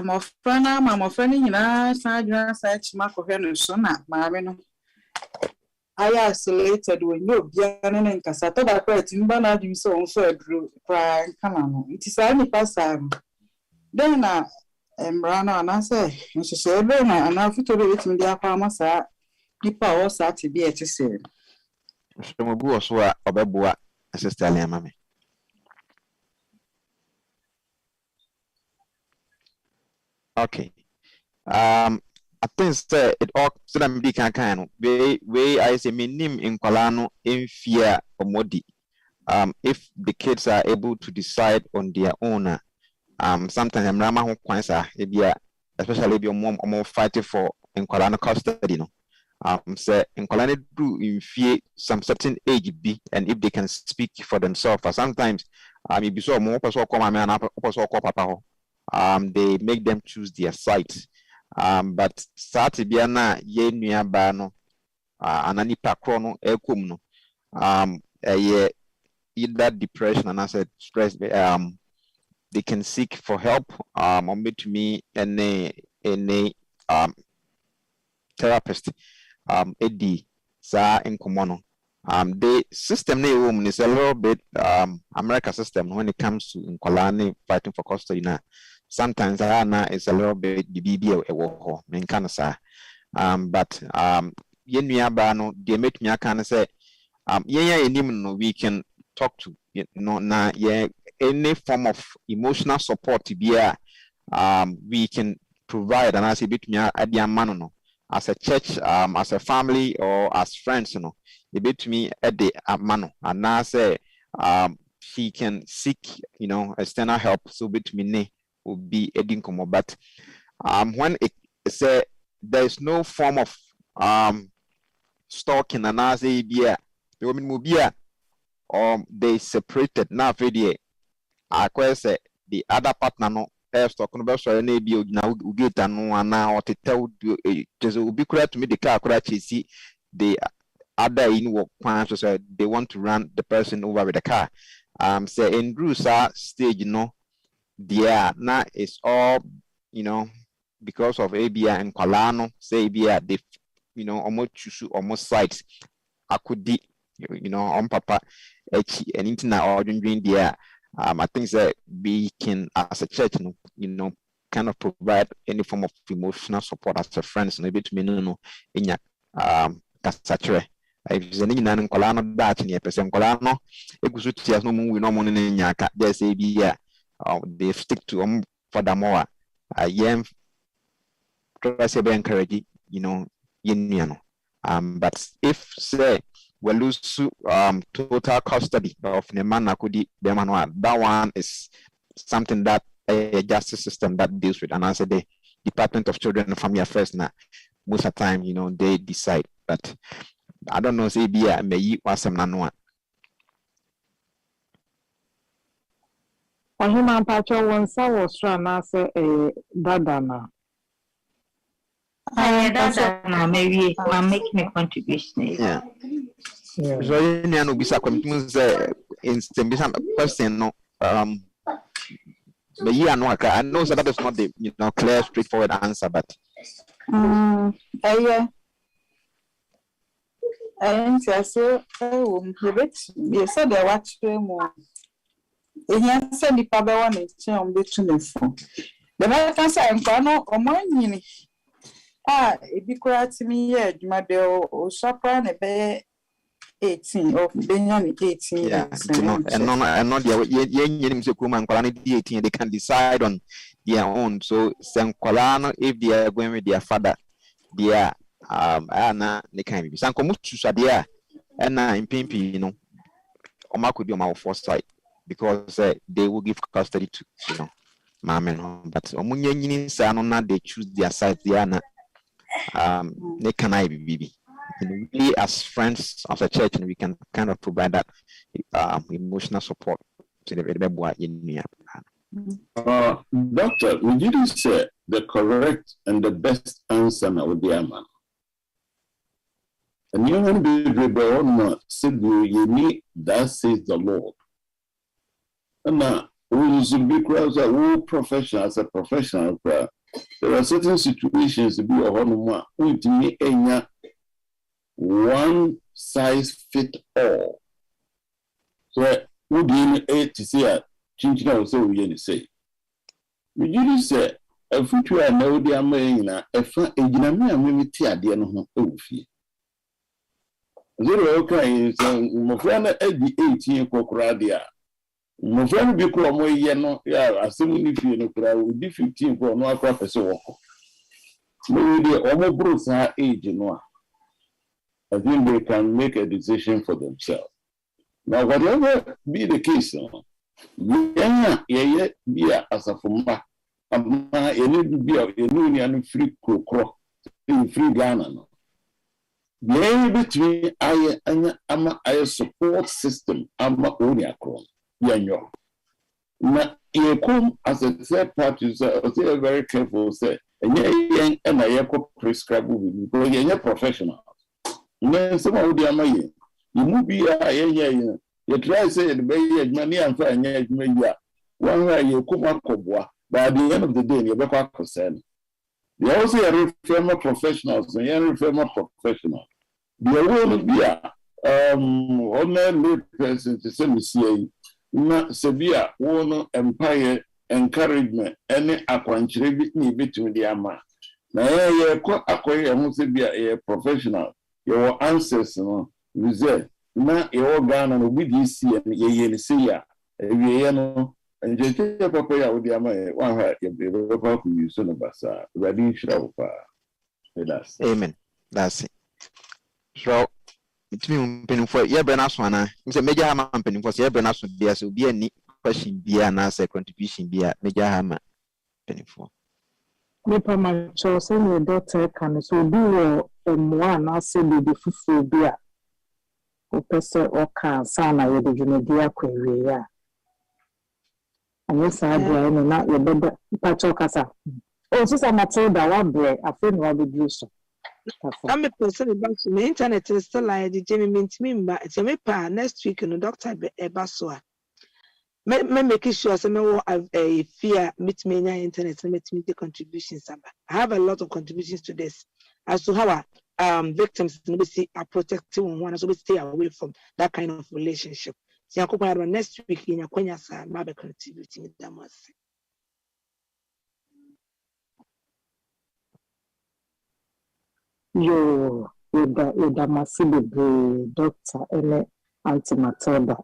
my friend, in a side search Marco Henderson, Marino. I isolated when you be an encasata that right in Banad you so drew cry canano. It is only pass then Rana and I say, and she said, then and now to reach me the Palmasa, people also to be at the same.
So go so obebua sister Liamame. Okay. I think it all so that be kind way I say minim in Kolano in fear or modi. If the kids are able to decide on their own, sometimes I'm Rama who kwansa especially if your mom or more fighting for in Kolano custody, no. Say in Kolano do in fear some certain age be, and if they can speak for themselves, or sometimes maybe so more person come man up papa. They make them choose their site. But Satibiana ye nuaba no anani pakrono ekum no either depression and I said stress they can seek for help on to me any therapist edi sa in common the system is a little bit America system when it comes to in Kolani fighting for custody now. Sometimes it's a little bit the BB but no they make me kind of say we can talk to any form of emotional support to be we can provide and as a bit me as a church as a family or as friends a bit to me at the mano and now say she can seek external help so bit me will be adding como but when it say there is no form of stalking and as a beer the women will be they separated now video I say the other partner no talking about so any be now get no now or to tell just will be correct to me the car see the other in work plans so they want to run the person over with the car say in Bruce stage there now it's all because of ABI and Kolano say ABI they almost sites I could on papa and internet or doing there I think that we can as a church kind of provide any form of emotional support as a friends and a bit in your kasatre if there's any in Kolano that in your person Kolano it goes to no more we no money in your there's ABI they stick to furthermore I try to encourage but if say we lose total custody of the man that one is something that a justice system that deals with and answer the Department of Children and Family Affairs now most of the time they decide but I don't know say be may you want some no
Human Pacho once I was trying to say Dadana.
Maybe I'll make my contribution.
Yeah. So you know bisa commitments in some person no but yeah no I know that is not the clear straightforward answer but
yeah I say you said they watch more. He said the Paba one is on between phone. The American say I'm gonna or mine. It be quiet to me, yeah, Madeo or Sopran a bear 18 or Benjamin 18.
Yeah, and not the young 18, they can decide on their own. So, San Colano, if they are going with their father, they are Anna, they can be San Comutu Sadia, and in Pimpi, Oma could be on our foresight. Because they will give custody to Mamma, but Omunyan they choose their side, they can I be we as friends of the church and we can kind of provide that emotional support to the baby in
Doctor, would you say the correct and the best answer now would be a man? And you want to be rebel, said you need that says the Lord. Now, we should be professional as a professional. There are certain situations to be a one to me one size fit all. So would you to see a changing out so we say? We usually say a future I know the Amerina, a friend a Ginamia tea dear no fee. Zero okay is my friend at the 18 Cocradia. My friend be called more yeno, assuming if you know, would be 15 for no crop as a walk. Maybe the almost bruise her age, I think they can make a decision for themselves. Now, whatever be the case, be as a former, any be a union free crow, free Ghana. The between I and I support system, I'm my own across. Now, you come as a third party, so very careful, say, and I prescribe because you're professional. Then some of the Amay, you move here, you try to say the bay, money and fine, one way you come up, but at the end of the day, you're back concerned. They also are reformer professionals, and you're reformer professional. There will be a ordinary person to say, Monsieur, not severe, one empire encouragement, any acquaintance between the Ama. Now, you're quite a professional. Your ancestors, you say, now your Ghana will be this year, ye see ya, and just a papa with the Ama, one heart, you papa who you son of us, ready shall with us.
Amen. That's it. So, it's me penning for your Benaswana. Mr. Major Hammer penning for your Benas, there will be any question be an answer contribution be at Major Hammer penning for.
Nipa macho send your daughter can so do one I say the fufu beer. O pese o kan sana ye de jumedia kwewe ya. Anya sa bia no na ye beda pacho kasa. O sisa Matilda wa bre afi no be so.
I'm a person about the internet is still like the Jamie Mintmimba. It's a pa next week in the doctor Ebasua. Me making sure some have a fear meet me in internet and meet me the contributions. I have a lot of contributions to this as to how victims are protected one so we stay away from that kind of relationship. So next week in your Quenya Mabe contributing that much.
Yo, with the massive doctor and Auntie Matilda,